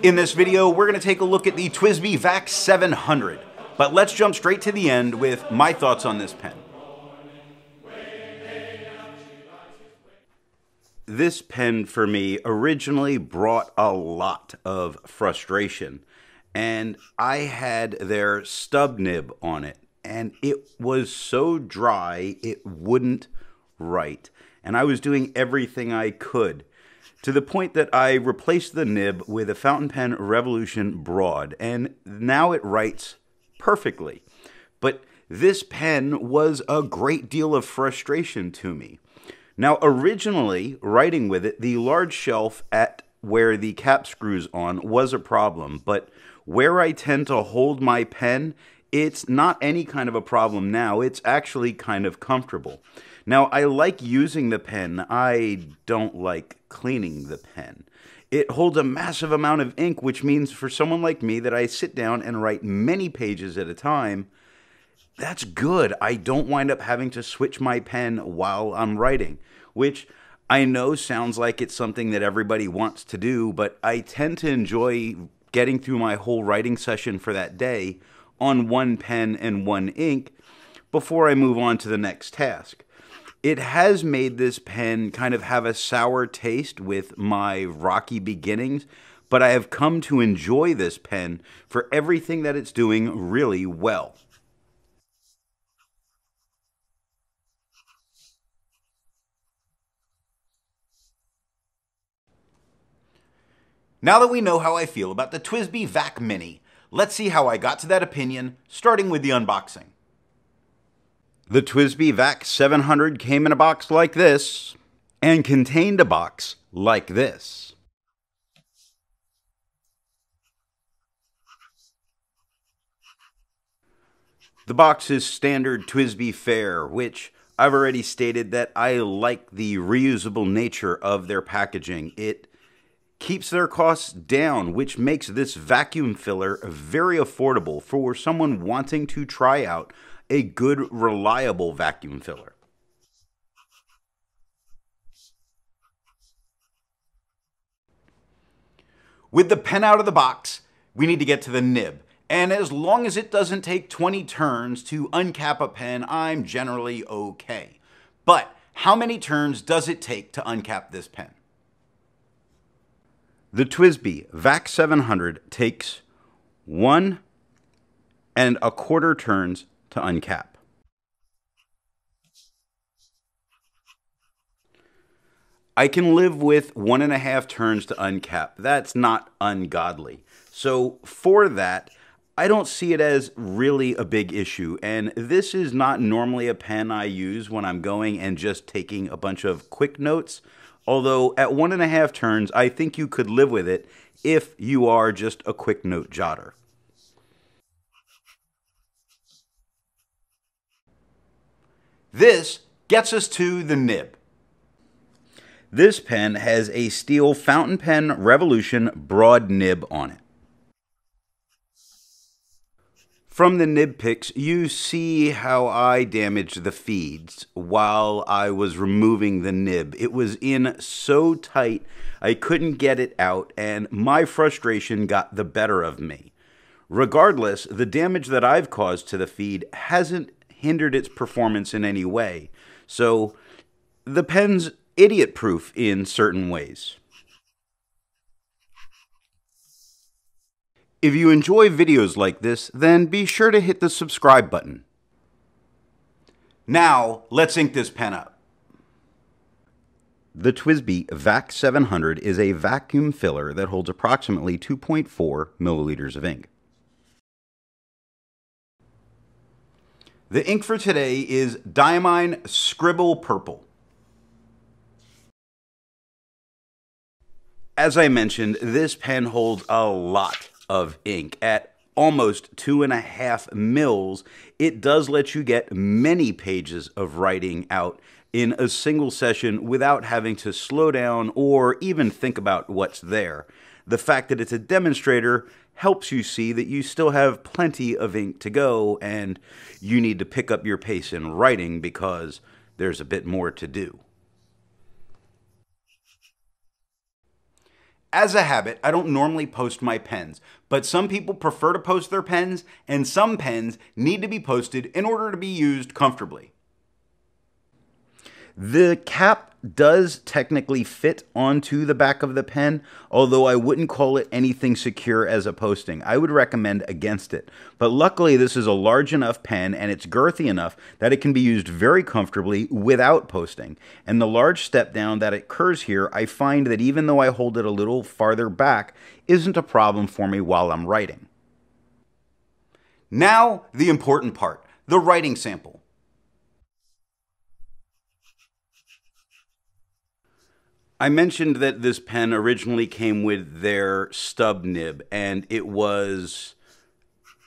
In this video, we're going to take a look at the Twsbi Vac 700, but let's jump straight to the end with my thoughts on this pen. This pen for me originally brought a lot of frustration, and I had their stub nib on it, and it was so dry it wouldn't write, and I was doing everything I could, to the point that I replaced the nib with a fountain pen Revolution Broad, and now it writes perfectly. But this pen was a great deal of frustration to me. Now, originally, writing with it, the large shelf at where the cap screws on was a problem, but where I tend to hold my pen, it's not any kind of a problem now. It's actually kind of comfortable. Now, I like using the pen. I don't like cleaning the pen. It holds a massive amount of ink, which means for someone like me that I sit down and write many pages at a time, that's good. I don't wind up having to switch my pen while I'm writing, which I know sounds like it's something that everybody wants to do, but I tend to enjoy getting through my whole writing session for that day on one pen and one ink before I move on to the next task. It has made this pen kind of have a sour taste with my rocky beginnings, but I have come to enjoy this pen for everything that it's doing really well. Now that we know how I feel about the Twsbi Vac Mini, let's see how I got to that opinion, starting with the unboxing. The Twsbi Vac 700 came in a box like this, and contained a box like this. The box is standard Twsbi fare, which I've already stated that I like the reusable nature of their packaging. It keeps their costs down, which makes this vacuum filler very affordable for someone wanting to try out a good, reliable vacuum filler. With the pen out of the box, we need to get to the nib. And as long as it doesn't take 20 turns to uncap a pen, I'm generally okay. But how many turns does it take to uncap this pen? The Twsbi Vac 700 takes 1 1/4 turns to uncap. I can live with 1.5 turns to uncap. That's not ungodly. So for that, I don't see it as really a big issue, and this is not normally a pen I use when I'm going and just taking a bunch of quick notes, although at 1.5 turns, I think you could live with it if you are just a quick note jotter. This gets us to the nib. This pen has a steel fountain pen Revolution Broad nib on it. From the nib pics, you see how I damaged the feeds while I was removing the nib. It was in so tight I couldn't get it out, and my frustration got the better of me. Regardless, the damage that I've caused to the feed hasn't hindered its performance in any way, so the pen's idiot-proof in certain ways. If you enjoy videos like this, then be sure to hit the subscribe button. Now, let's ink this pen up. The Twsbi Vac 700 is a vacuum filler that holds approximately 2.4 milliliters of ink. The ink for today is Diamine Scribble Purple. As I mentioned, this pen holds a lot of ink. At almost 2.5 mils, it does let you get many pages of writing out in a single session without having to slow down or even think about what's there. The fact that it's a demonstrator helps you see that you still have plenty of ink to go, and you need to pick up your pace in writing because there's a bit more to do. As a habit, I don't normally post my pens, but some people prefer to post their pens, and some pens need to be posted in order to be used comfortably. The cap does technically fit onto the back of the pen, although I wouldn't call it anything secure as a posting. I would recommend against it. But luckily, this is a large enough pen and it's girthy enough that it can be used very comfortably without posting. And the large step down that occurs here, I find that even though I hold it a little farther back, isn't a problem for me while I'm writing. Now, the important part, the writing sample. I mentioned that this pen originally came with their stub nib, and it was,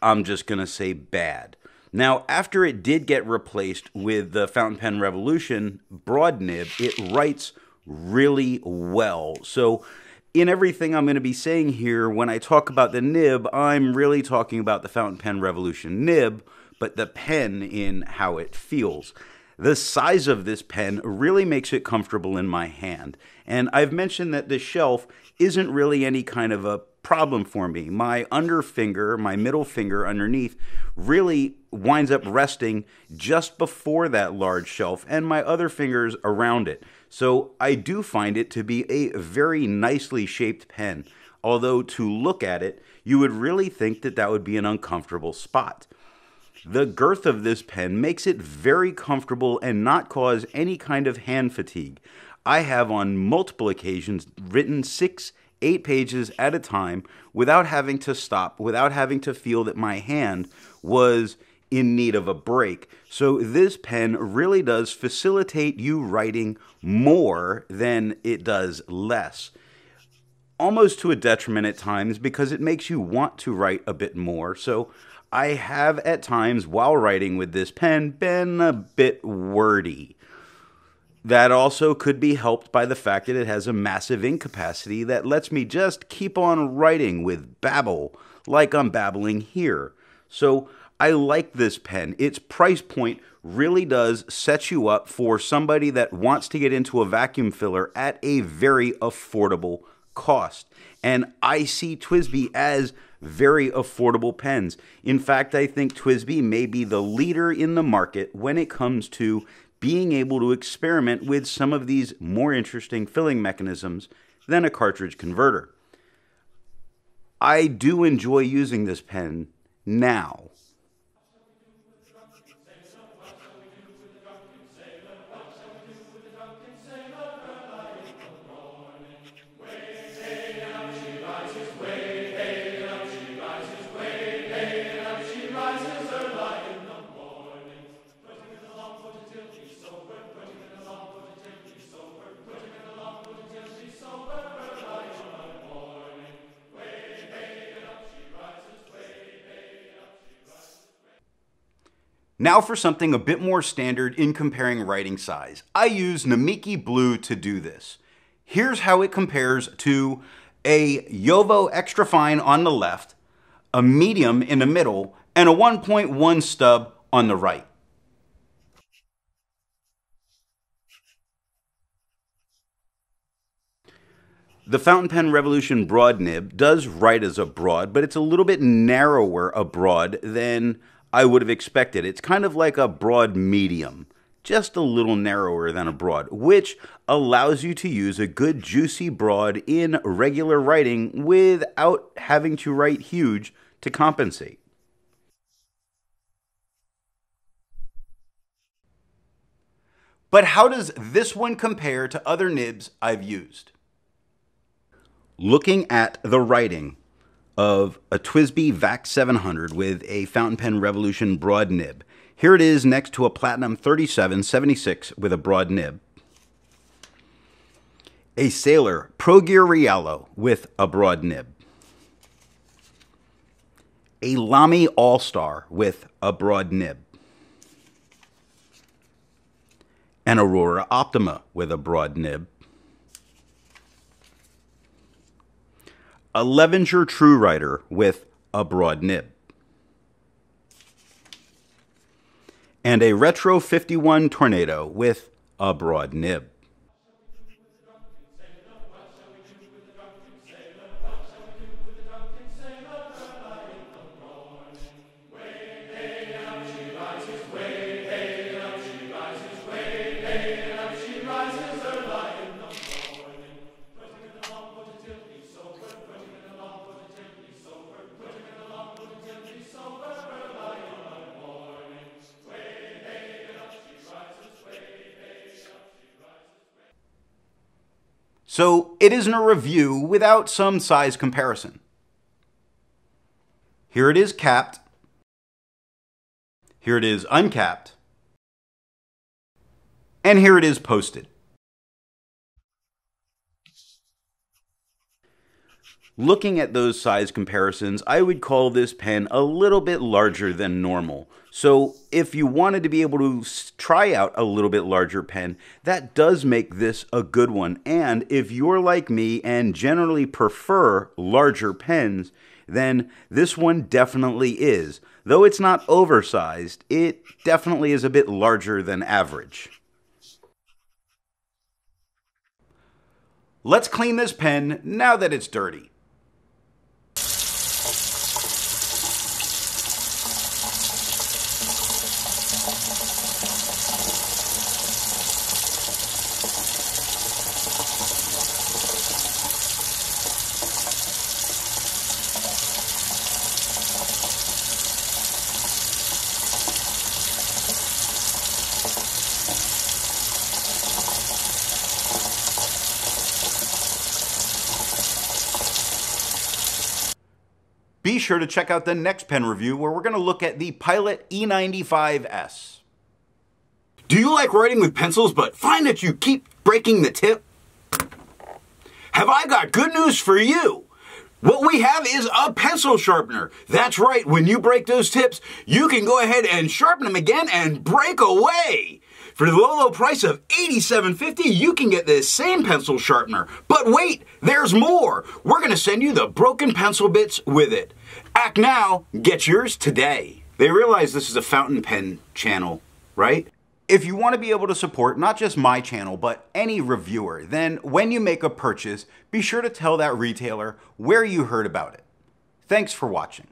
I'm just going to say, bad. Now, after it did get replaced with the Fountain Pen Revolution broad nib, it writes really well. So in everything I'm going to be saying here, when I talk about the nib, I'm really talking about the Fountain Pen Revolution nib, but the pen in how it feels. The size of this pen really makes it comfortable in my hand. And I've mentioned that the shelf isn't really any kind of a problem for me. My underfinger, my middle finger underneath, really winds up resting just before that large shelf, and my other fingers around it. So I do find it to be a very nicely shaped pen, although to look at it, you would really think that that would be an uncomfortable spot. The girth of this pen makes it very comfortable and not cause any kind of hand fatigue. I have on multiple occasions written 6, 8 pages at a time without having to stop, without having to feel that my hand was in need of a break. So this pen really does facilitate you writing more than it does less. Almost to a detriment at times because it makes you want to write a bit more. So I have at times while writing with this pen been a bit wordy. That also could be helped by the fact that it has a massive ink capacity that lets me just keep on writing with babble like I'm babbling here. So I like this pen. Its price point really does set you up for somebody that wants to get into a vacuum filler at a very affordable cost. And I see Twsbi as very affordable pens. In fact, I think Twsbi may be the leader in the market when it comes to being able to experiment with some of these more interesting filling mechanisms than a cartridge converter. I do enjoy using this pen now. Now for something a bit more standard in comparing writing size. I use Mnemosyne Blue to do this. Here's how it compares to a Jowo Extra Fine on the left, a medium in the middle, and a 1.1 stub on the right. The Fountain Pen Revolution broad nib does write as a broad, but it's a little bit narrower a broad than I would have expected. It's kind of like a broad medium, just a little narrower than a broad, which allows you to use a good juicy broad in regular writing without having to write huge to compensate. But how does this one compare to other nibs I've used? Looking at the writing of a Twsbi Vac 700 with a Fountain Pen Revolution broad nib. Here it is next to a Platinum 3776 with a broad nib. A Sailor Pro Gear Riallo with a broad nib. A Lamy All-Star with a broad nib. An Aurora Optima with a broad nib. A Levenger True Writer with a broad nib. And a Retro 51 Tornado with a broad nib. So it isn't a review without some size comparison. Here it is capped. Here it is uncapped. And here it is posted. Looking at those size comparisons, I would call this pen a little bit larger than normal. So if you wanted to be able to try out a little bit larger pen, that does make this a good one. And if you're like me and generally prefer larger pens, then this one definitely is. Though it's not oversized, it definitely is a bit larger than average. Let's clean this pen now that it's dirty. Be sure to check out the next pen review where we're going to look at the Pilot E95S. Do you like writing with pencils but find that you keep breaking the tip? Have I got good news for you? What we have is a pencil sharpener. That's right, when you break those tips, you can go ahead and sharpen them again and break away. For the low price of $87.50, you can get this same pencil sharpener. But wait, there's more. We're going to send you the broken pencil bits with it. Act now, get yours today. They realize this is a fountain pen channel, right? If you want to be able to support not just my channel, but any reviewer, then when you make a purchase, be sure to tell that retailer where you heard about it. Thanks for watching.